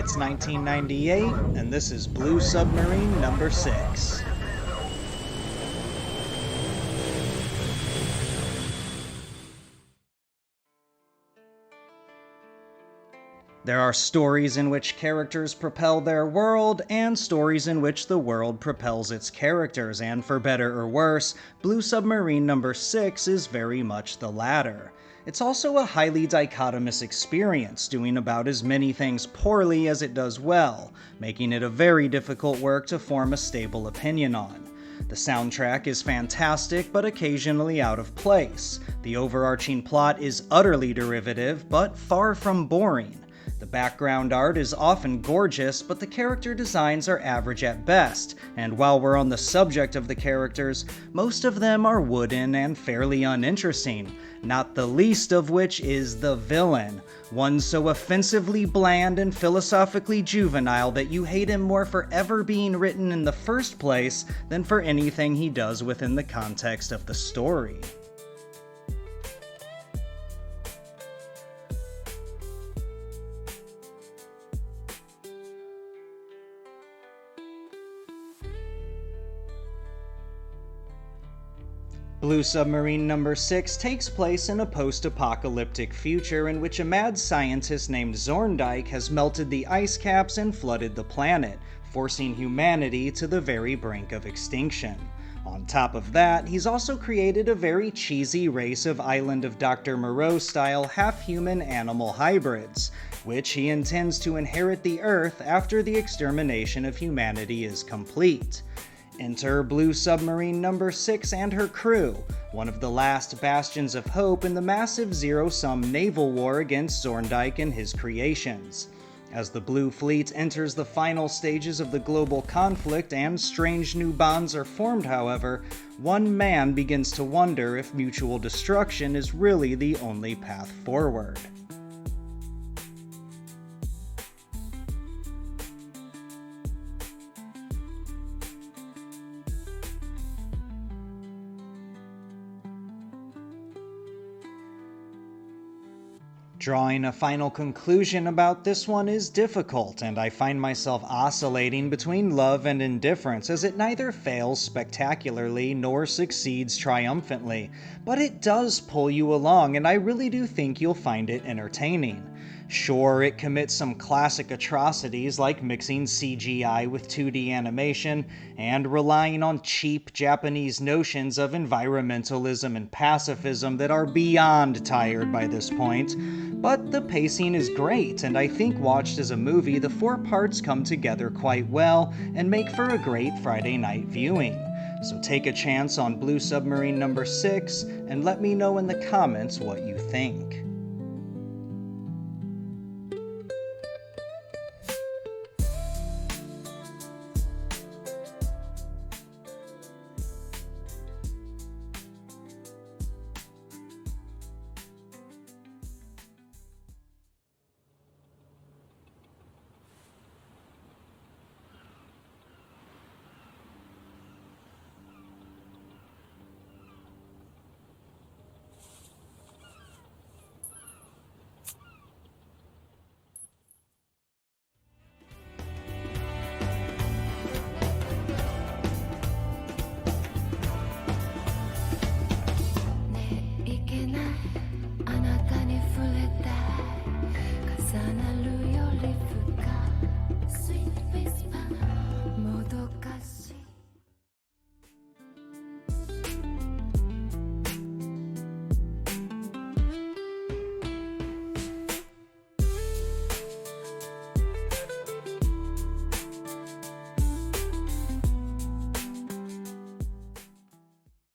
It's 1998, and this is Blue Submarine number 6. There are stories in which characters propel their world, and stories in which the world propels its characters, and for better or worse, Blue Submarine number 6 is very much the latter. It's also a highly dichotomous experience, doing about as many things poorly as it does well, making it a very difficult work to form a stable opinion on. The soundtrack is fantastic, but occasionally out of place. The overarching plot is utterly derivative, but far from boring. The background art is often gorgeous, but the character designs are average at best, and while we're on the subject of the characters, most of them are wooden and fairly uninteresting, not the least of which is the villain, one so offensively bland and philosophically juvenile that you hate him more for ever being written in the first place than for anything he does within the context of the story. Blue Submarine number 6 takes place in a post-apocalyptic future in which a mad scientist named Zorndike has melted the ice caps and flooded the planet, forcing humanity to the very brink of extinction. On top of that, he's also created a very cheesy race of Island of Dr. Moreau-style half-human animal hybrids, which he intends to inherit the Earth after the extermination of humanity is complete. Enter Blue Submarine number 6 and her crew, one of the last bastions of hope in the massive zero-sum naval war against Zorndike and his creations. As the Blue Fleet enters the final stages of the global conflict and strange new bonds are formed, however, one man begins to wonder if mutual destruction is really the only path forward. Drawing a final conclusion about this one is difficult, and I find myself oscillating between love and indifference as it neither fails spectacularly nor succeeds triumphantly, but it does pull you along, and I really do think you'll find it entertaining. Sure, it commits some classic atrocities like mixing CGI with 2D animation and relying on cheap Japanese notions of environmentalism and pacifism that are beyond tired by this point, but the pacing is great, and I think watched as a movie, the 4 parts come together quite well and make for a great Friday night viewing. So take a chance on Blue Submarine number 6 and let me know in the comments what you think.